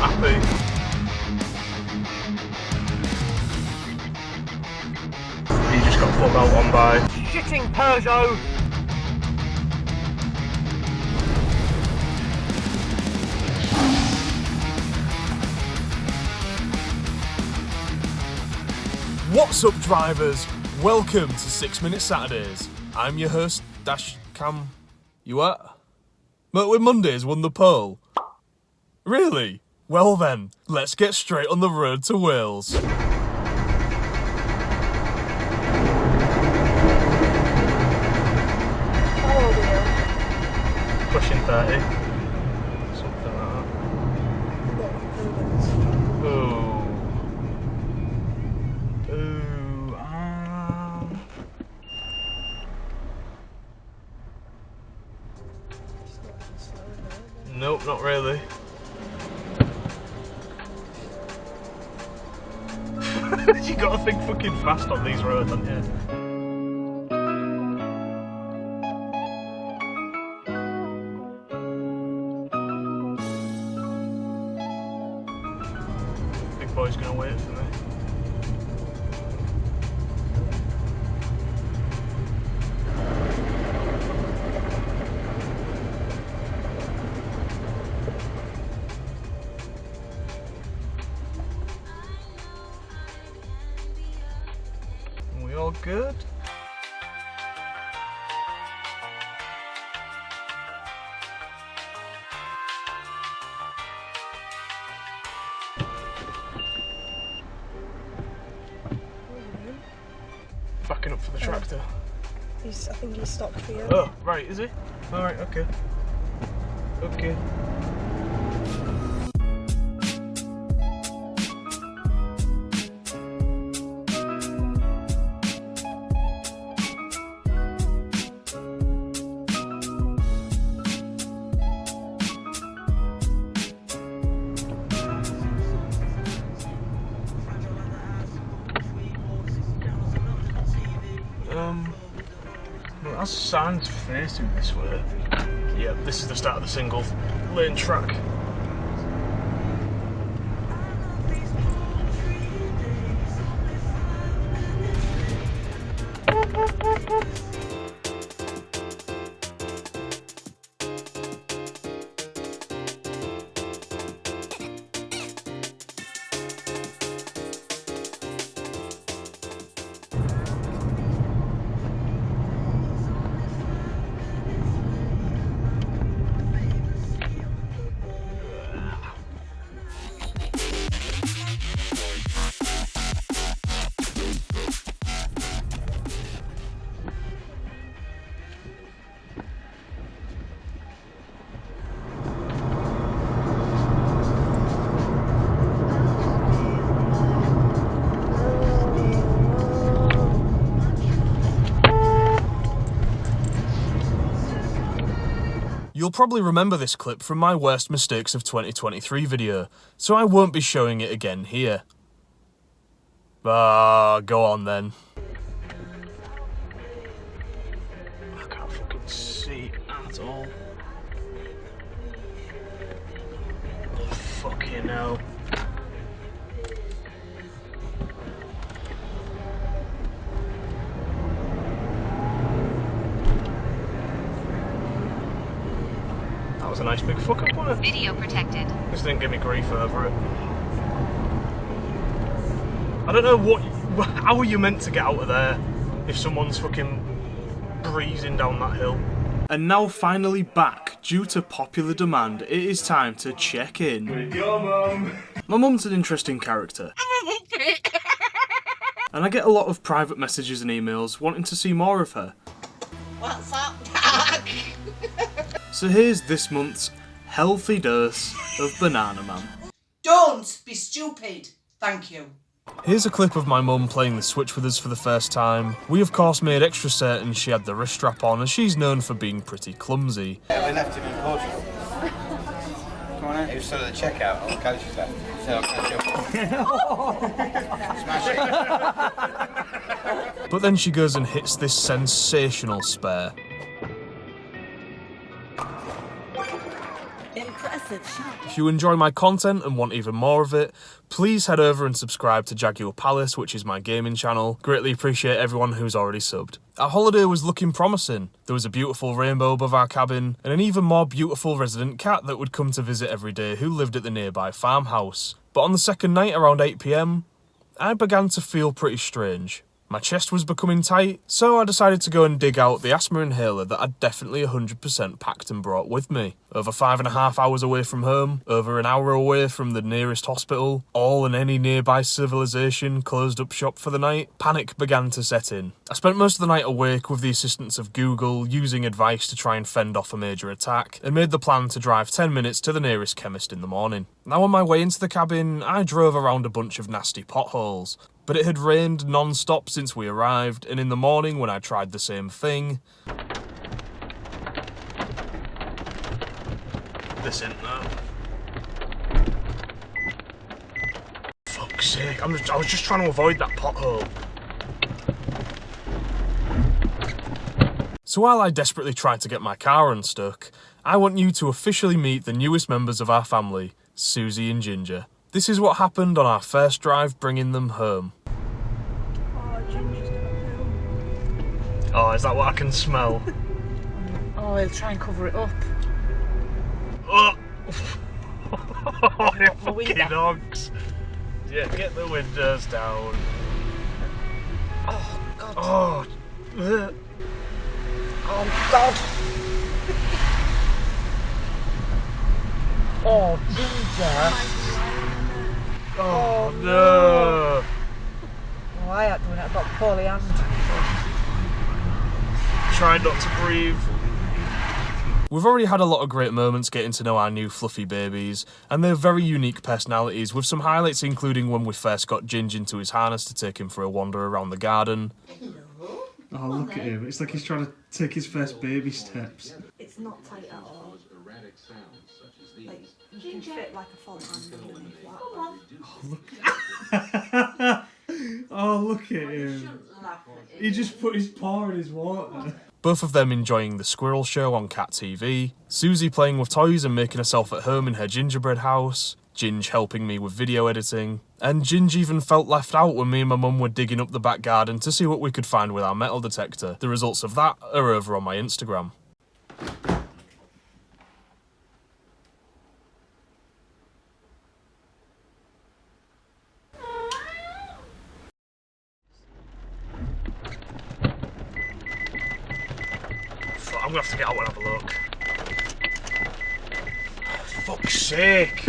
happy. He just got pulled out on by shitting Peugeot. What's up, drivers? Welcome to 6 Minute Saturdays. I'm your host, Dashcam. You what? Motorway Mondays won the poll. Really? Well then, let's get straight on the road to Wales. How old are you? Pushing 30. Something like that. Ooh. Nope, not really. You gotta think fucking fast on these roads, haven't you? Big boy's gonna wait for me. We all good? Backing up for the tractor. I think he's stopped for you. Oh, right, is he? Alright, okay. Okay. Well, that's signs facing this way. Yeah, this is the start of the single lane track. You'll probably remember this clip from my Worst Mistakes of 2023 video, so I won't be showing it again here. Go on then. I can't fucking see at all. Oh, fucking hell. That was a nice big fuck up, wasn't it? Video protected. Just didn't give me grief over it. I don't know how are you meant to get out of there if someone's fucking breezing down that hill. And now finally back, due to popular demand, it is time to check in. With your mum. My mum's an interesting character. And I get a lot of private messages and emails wanting to see more of her. What's up, Doc? So here's this month's healthy dose of Banana Man. Don't be stupid. Thank you. Here's a clip of my mum playing the Switch with us for the first time. We of course made extra certain she had the wrist strap on, as she's known for being pretty clumsy. Yeah, we left him in Portugal. Come on in. He was still at the checkout. All the coaches left. He said, I'll catch up. Smash it. But then she goes and hits this sensational spare. Impressive shot. If you enjoy my content and want even more of it, please head over and subscribe to Jaguar Palace, which is my gaming channel. Greatly appreciate everyone who's already subbed. Our holiday was looking promising. There was a beautiful rainbow above our cabin, and an even more beautiful resident cat that would come to visit every day who lived at the nearby farmhouse. But on the second night around 8 PM, I began to feel pretty strange. My chest was becoming tight, so I decided to go and dig out the asthma inhaler that I'd definitely 100% packed and brought with me. Over 5.5 hours away from home, over an hour away from the nearest hospital, all and any nearby civilization closed up shop for the night, panic began to set in. I spent most of the night awake with the assistance of Google, using advice to try and fend off a major attack, and made the plan to drive 10 minutes to the nearest chemist in the morning. Now on my way into the cabin, I drove around a bunch of nasty potholes. But it had rained non-stop since we arrived, and in the morning when I tried the same thing... This ain't that. Fuck's sake, I was just trying to avoid that pothole. So while I desperately tried to get my car unstuck, I want you to officially meet the newest members of our family, Susie and Ginger. This is what happened on our first drive bringing them home. Oh, Ginger's gonna poo. Oh, is that what I can smell? Oh, he'll try and cover it up. Oh, you fucking dogs. Yeah, get the windows down. Oh, God. Oh, Oh, God. Oh, Ginger. oh no. Oh, I ain't doing it. I've got poorly hand. Try not to breathe. We've already had a lot of great moments getting to know our new fluffy babies, and they're very unique personalities, with some highlights including when we first got Ginger into his harness to take him for a wander around the garden. Oh, look at him. It's like he's trying to take his first baby steps. It's not tight at all. Like, you can fit like a full hand underneath that. Oh, look at him. He just put his paw in his water. Both of them enjoying the squirrel show on Cat TV, Susie playing with toys and making herself at home in her gingerbread house, Ginge helping me with video editing, and Ginge even felt left out when me and my mum were digging up the back garden to see what we could find with our metal detector. The results of that are over on my Instagram. I'm gonna have to get out and have a look. Fuck's sake.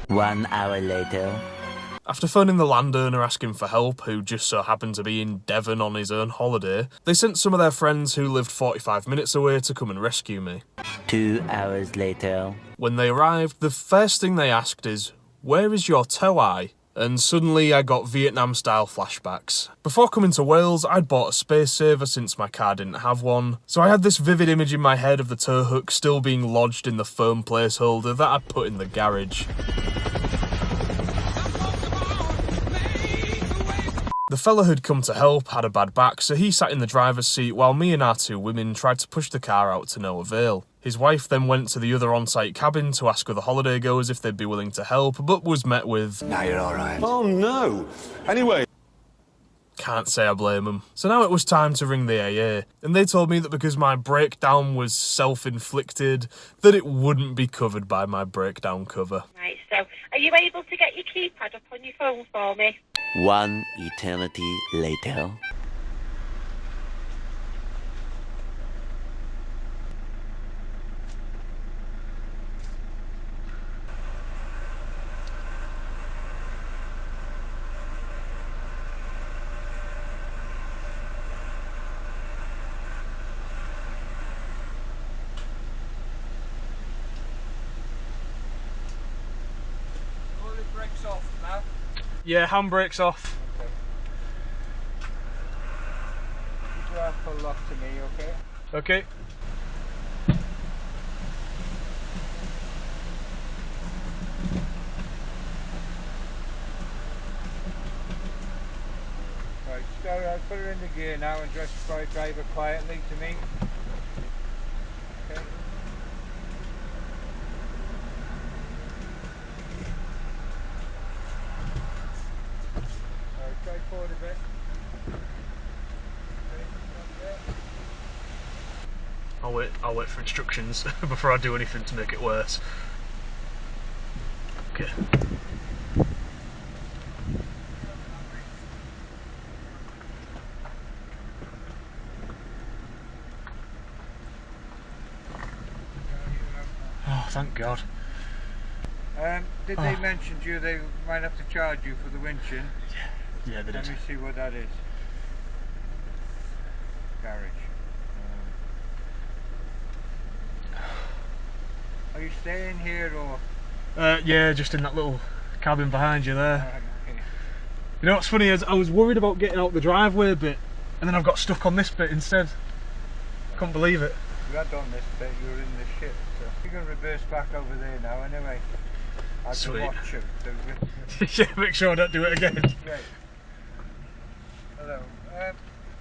1 hour later. After phoning the landowner asking for help, who just so happened to be in Devon on his own holiday, they sent some of their friends who lived 45 minutes away to come and rescue me. 2 hours later. When they arrived, the first thing they asked is, "Where is your tow eye?" And suddenly I got Vietnam-style flashbacks. Before coming to Wales, I'd bought a space saver since my car didn't have one, so I had this vivid image in my head of the tow hook still being lodged in the foam placeholder that I'd put in the garage. The fella who'd come to help had a bad back, so he sat in the driver's seat while me and our two women tried to push the car out to no avail. His wife then went to the other on-site cabin to ask other holiday goers if they'd be willing to help, but was met with, Now you're alright. Oh no! Anyway. Can't say I blame them. So now it was time to ring the AA, and they told me that because my breakdown was self-inflicted, that it wouldn't be covered by my breakdown cover. Right, so are you able to get your keypad up on your phone for me? 1 eternity later. Yeah, handbrake's off. Pull lock to me, okay? Okay. Right, so I'll put her in the gear now and just try to drive her quietly to me. Okay. I'll wait for instructions before I do anything to make it worse. Okay. Oh, thank God. Did they mention to you they might have to charge you for the winching? Yeah, they did. Let me see what that is. Garage. Are you staying here or? Yeah, just in that little cabin behind you there. Okay. You know what's funny is I was worried about getting out the driveway bit, and then I've got stuck on this bit instead. Couldn't believe it. If you had done this bit, you were in the shit. So you can reverse back over there now anyway. I can watch you. Yeah, make sure I don't do it again. Great. Hello.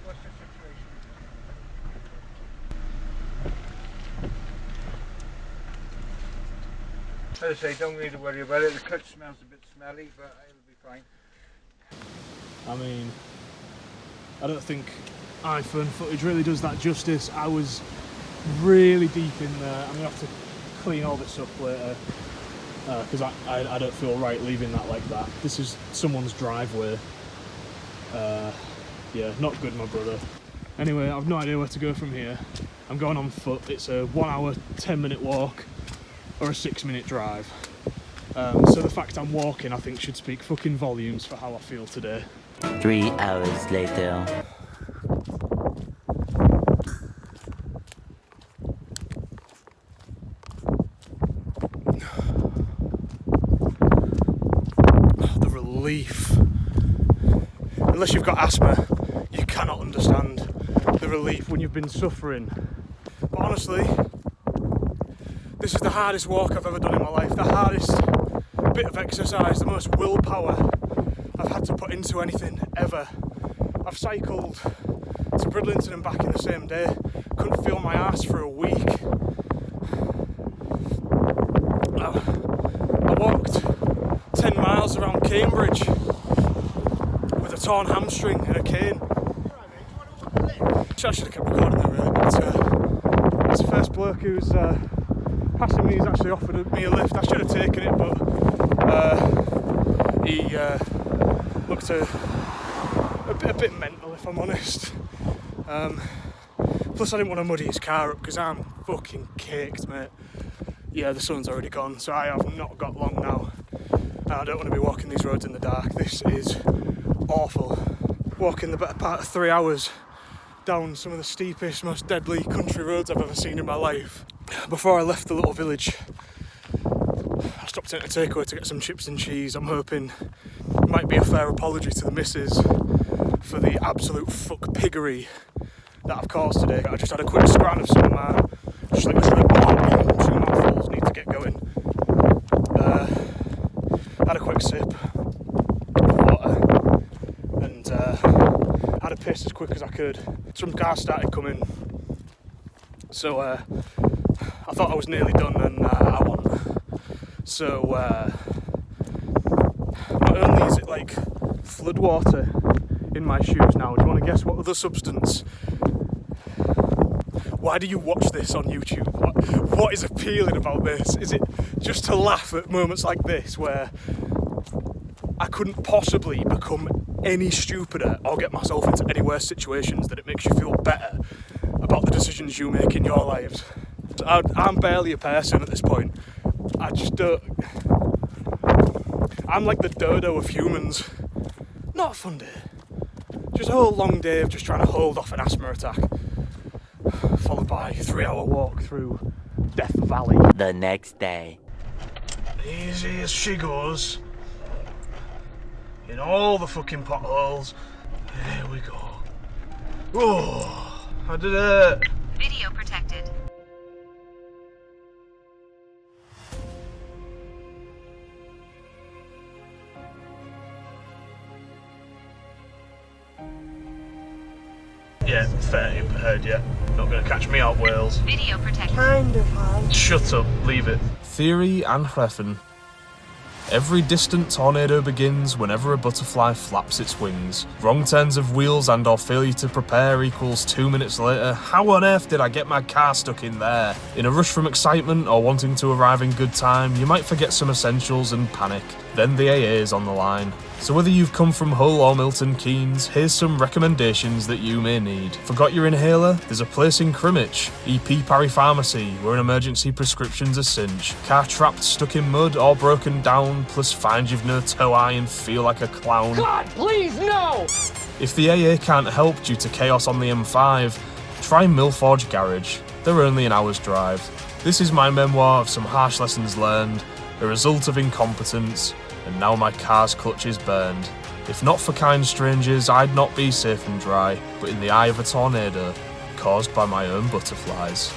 What's the situation? As I say, don't really worry about it. The cut smells a bit smelly, but it'll be fine. I mean, I don't think iPhone footage really does that justice. I was really deep in there. I'm gonna have to clean all this up later because I don't feel right leaving that like that. This is someone's driveway. Yeah, not good, my brother. Anyway, I've no idea where to go from here. I'm going on foot. It's a 1 hour, 10-minute walk or a 6-minute drive. So the fact I'm walking, I think, should speak fucking volumes for how I feel today. 3 hours later. The relief. Unless you've got asthma, you cannot understand the relief when you've been suffering. But honestly, this is the hardest walk I've ever done in my life. The hardest bit of exercise, the most willpower I've had to put into anything ever. I've cycled to Bridlington and back in the same day. Couldn't feel my arse for a week. I walked 10 miles around Cambridge with a torn hamstring and a cane. I should have kept recording that really, but it's the first bloke who's passing me. He's actually offered me a lift. I should have taken it, but he looked a bit mental, if I'm honest. Plus I didn't want to muddy his car up because I'm fucking caked, mate. Yeah, the sun's already gone, so I have not got long now. I don't want to be walking these roads in the dark. This is awful. Walking the better part of 3 hours down some of the steepest, most deadly country roads I've ever seen in my life. Before I left the little village, I stopped in at a takeaway to get some chips and cheese. I'm hoping it might be a fair apology to the missus for the absolute fuck piggery that I've caused today. I just had a quick scran of some of my, just like 2 mouthfuls, need to get going. Had a quick sip of water and had a piss as quick as I could. Some cars started coming, so I thought I was nearly done, and I wasn't. So not only is it like flood water in my shoes now, do you want to guess what other substance? Why do you watch this on YouTube? What is appealing about this? Is it just to laugh at moments like this where I couldn't possibly become any stupider or get myself into any worse situations that it makes you feel better about the decisions you make in your lives? I'm barely a person at this point. I just don't... I'm like the dodo of humans. Not a fun day. Just a whole long day of just trying to hold off an asthma attack, followed by a 3-hour walk through Death Valley. The next day. Easy as she goes. In all the fucking potholes. Here we go. Oh, I did it. Video protected. Yeah, fair, you heard yet. Not gonna catch me out, Wales. Video protected. Kind of hard. Shut up, leave it. Theory and Hreffen. Every distant tornado begins whenever a butterfly flaps its wings. Wrong turns of wheels and or failure to prepare equals 2 minutes later. How on earth did I get my car stuck in there? In a rush from excitement or wanting to arrive in good time, you might forget some essentials and panic. Then the AA is on the line. So whether you've come from Hull or Milton Keynes, here's some recommendations that you may need. Forgot your inhaler? There's a place in Crimmich, EP Parry Pharmacy, where an emergency prescription's a cinch. Car trapped, stuck in mud or broken down, plus find you've no toe eye and feel like a clown. God, please, no! If the AA can't help due to chaos on the M5, try Millforge Garage. They're only an hour's drive. This is my memoir of some harsh lessons learned, a result of incompetence, and now my car's clutch is burned. If not for kind strangers, I'd not be safe and dry, but in the eye of a tornado, caused by my own butterflies.